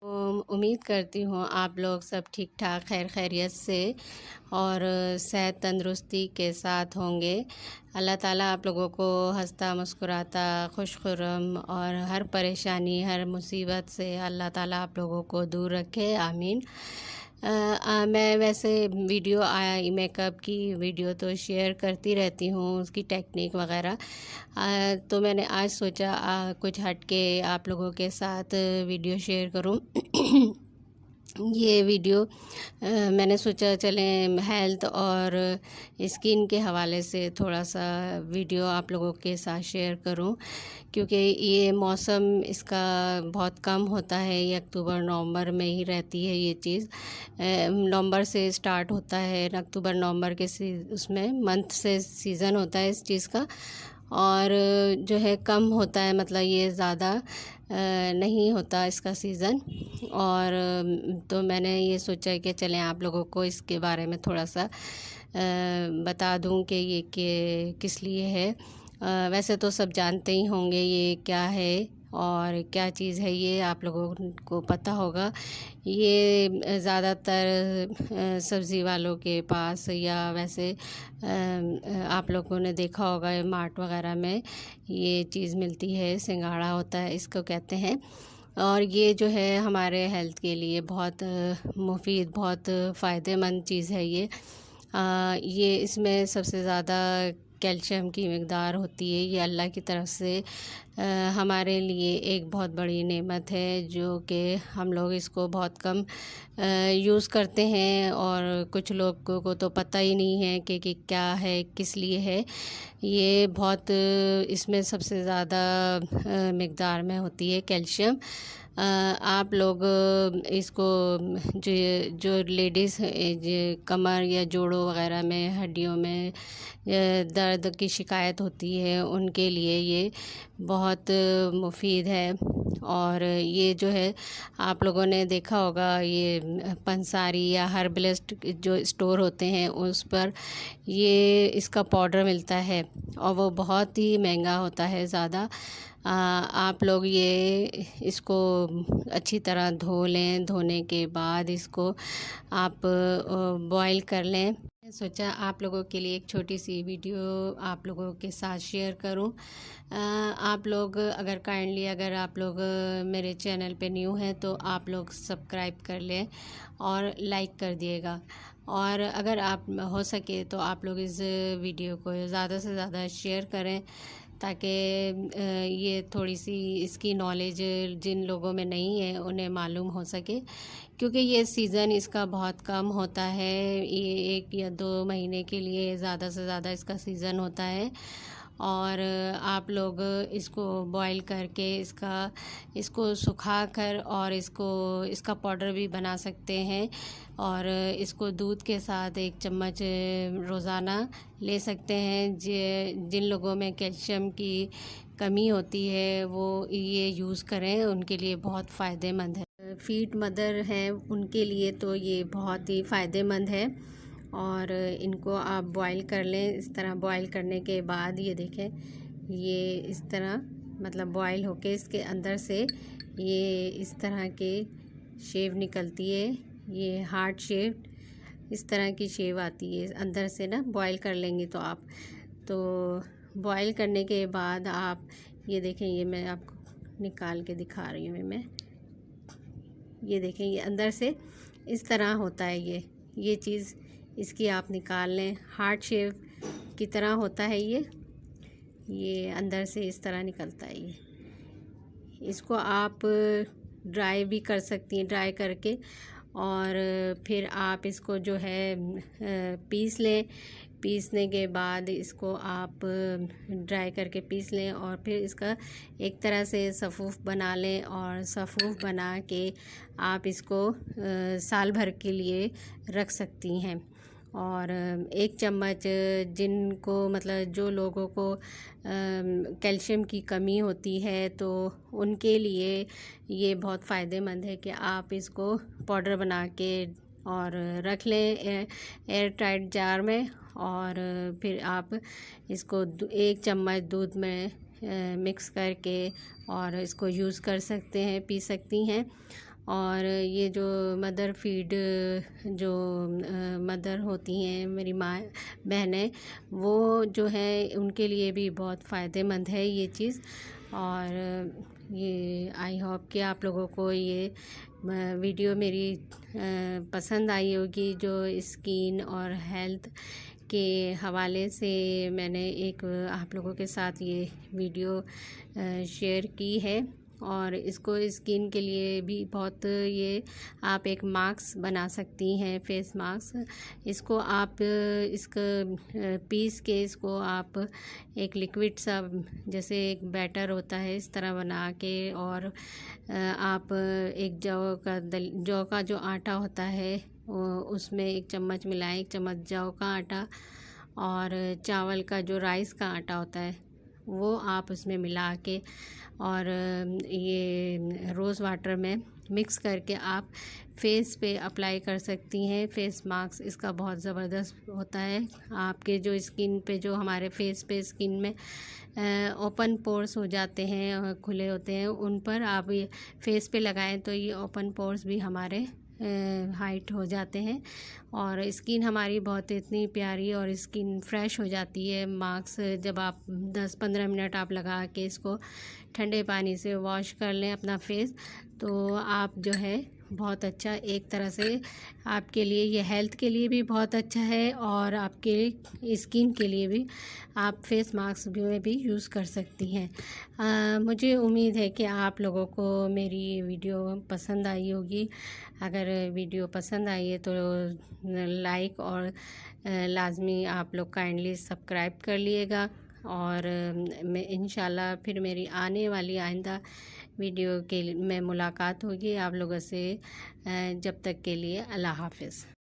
उम्मीद करती हूँ आप लोग सब ठीक ठाक खैर खैरियत से और सेहत तंदुरुस्ती के साथ होंगे। अल्लाह ताला आप लोगों को हंसता मुस्कुराता खुशखुर्रम और हर परेशानी हर मुसीबत से अल्लाह ताला आप लोगों को दूर रखे, आमीन। मैं वैसे वीडियो आई मेकअप की वीडियो तो शेयर करती रहती हूँ, उसकी टेक्निक वगैरह। तो मैंने आज सोचा कुछ हट के आप लोगों के साथ वीडियो शेयर करूँ। ये वीडियो मैंने सोचा चलें हेल्थ और स्किन के हवाले से थोड़ा सा वीडियो आप लोगों के साथ शेयर करूं, क्योंकि ये मौसम इसका बहुत कम होता है। ये अक्टूबर नवंबर में ही रहती है ये चीज़। नवंबर से स्टार्ट होता है, अक्टूबर नवंबर के उसमें मंथ से सीज़न होता है इस चीज़ का। और जो है कम होता है, मतलब ये ज़्यादा नहीं होता इसका सीज़न। और तो मैंने ये सोचा कि चलें आप लोगों को इसके बारे में थोड़ा सा बता दूं कि ये किस लिए है। वैसे तो सब जानते ही होंगे ये क्या है और क्या चीज़ है, ये आप लोगों को पता होगा। ये ज़्यादातर सब्ज़ी वालों के पास या वैसे आप लोगों ने देखा होगा मार्ट वगैरह में ये चीज़ मिलती है, सिंघाड़ा होता है इसको कहते हैं। और ये जो है हमारे हेल्थ के लिए बहुत मुफीद, बहुत फ़ायदेमंद चीज़ है ये इसमें सबसे ज़्यादा कैल्शियम की मकदार होती है। ये अल्लाह की तरफ से हमारे लिए एक बहुत बड़ी नेमत है, जो कि हम लोग इसको बहुत कम यूज़ करते हैं और कुछ लोगों को तो पता ही नहीं है कि क्या है, किस लिए है। ये बहुत इसमें सबसे ज़्यादा मकदार में होती है कैल्शियम। आप लोग इसको जो जो लेडीज़ कमर या जोड़ों वगैरह में हड्डियों में दर्द की शिकायत होती है, उनके लिए ये बहुत मुफीद है। और ये जो है आप लोगों ने देखा होगा ये पंसारी या हर्बलिस्ट जो स्टोर होते हैं उस पर ये इसका पाउडर मिलता है और वो बहुत ही महंगा होता है ज़्यादा। आप लोग ये इसको अच्छी तरह धो लें। धोने के बाद इसको आप बॉईल कर लें। सोचा आप लोगों के लिए एक छोटी सी वीडियो आप लोगों के साथ शेयर करूं। आप लोग अगर आप लोग मेरे चैनल पे न्यू हैं तो आप लोग सब्सक्राइब कर लें और लाइक कर दिएगा। और अगर आप हो सके तो आप लोग इस वीडियो को ज़्यादा से ज़्यादा शेयर करें, ताकि ये थोड़ी सी इसकी नॉलेज जिन लोगों में नहीं है उन्हें मालूम हो सके। क्योंकि ये सीज़न इसका बहुत कम होता है, ये 1 या 2 महीने के लिए ज़्यादा से ज़्यादा इसका सीज़न होता है। और आप लोग इसको बॉईल करके इसको सुखा कर और इसका पाउडर भी बना सकते हैं। और इसको दूध के साथ 1 चम्मच रोज़ाना ले सकते हैं। जिन लोगों में कैल्शियम की कमी होती है वो ये यूज़ करें, उनके लिए बहुत फ़ायदेमंद है। फीड मदर हैं उनके लिए तो ये बहुत ही फ़ायदेमंद है। और इनको आप बॉईल कर लें। इस तरह बॉईल करने के बाद ये देखें, ये इस तरह मतलब बॉईल होके इसके अंदर से ये इस तरह के शेव निकलती है। ये हार्ट शेप इस तरह की शेव आती है अंदर से ना, बॉईल कर लेंगे तो आप। तो बॉईल करने के बाद आप ये देखें, ये मैं आपको निकाल के दिखा रही हूँ। ये देखें, ये अंदर से इस तरह होता है। ये चीज़ इसकी आप निकाल लें। हार्ट शेप की तरह होता है ये अंदर से इस तरह निकलता है। इसको आप ड्राई भी कर सकती हैं, ड्राई करके और फिर आप इसको जो है पीस लें। पीसने के बाद इसको आप ड्राई करके पीस लें और फिर इसका एक तरह से सफ़ूफ बना लें। और सफ़ूफ बना के आप इसको साल भर के लिए रख सकती हैं। और 1 चम्मच जिनको मतलब जो लोगों को कैल्शियम की कमी होती है तो उनके लिए ये बहुत फ़ायदेमंद है कि आप इसको पाउडर बना के और रख लें एयर टाइट जार में। और फिर आप इसको 1 चम्मच दूध में मिक्स करके और इसको यूज़ कर सकते हैं, पी सकती हैं। और ये जो मदर फीड जो मदर होती हैं मेरी माँ बहनें, वो जो है उनके लिए भी बहुत फ़ायदेमंद है ये चीज़। और ये आई होप कि आप लोगों को ये वीडियो मेरी पसंद आई होगी। जो स्किन और हेल्थ के हवाले से मैंने एक आप लोगों के साथ ये वीडियो शेयर की है। और इसको स्किन के लिए भी बहुत ये आप एक मास्क बना सकती हैं, फेस मास्क। इसको आप इसका पीस के इसको आप एक लिक्विड सा जैसे एक बैटर होता है इस तरह बना के, और आप एक जौ का जो आटा होता है उसमें 1 चम्मच मिलाएं, 1 चम्मच जौ का आटा, और चावल का जो राइस का आटा होता है वो आप उसमें मिला के और ये रोज़ वाटर में मिक्स करके आप फेस पे अप्लाई कर सकती हैं। फेस मास्क इसका बहुत ज़बरदस्त होता है। आपके जो स्किन पे, जो हमारे फेस पे स्किन में ओपन पोर्स हो जाते हैं, खुले होते हैं, उन पर आप ये फेस पे लगाएं तो ये ओपन पोर्स भी हमारे हाइट हो जाते हैं और स्किन हमारी बहुत इतनी प्यारी और स्किन फ्रेश हो जाती है। मास्क जब आप 10-15 मिनट आप लगा के इसको ठंडे पानी से वॉश कर लें अपना फेस, तो आप जो है बहुत अच्छा, एक तरह से आपके लिए ये हेल्थ के लिए भी बहुत अच्छा है और आपके स्किन के लिए भी आप फेस मास्क में भी यूज़ कर सकती हैं। मुझे उम्मीद है कि आप लोगों को मेरी वीडियो पसंद आई होगी। अगर वीडियो पसंद आई है तो लाइक और लाजमी आप लोग काइंडली सब्सक्राइब कर लिएगा। और मैं इंशाल्लाह फिर मेरी आने वाली आइंदा वीडियो के में मुलाकात होगी आप लोगों से। जब तक के लिए अल्लाह हाफ़िज़।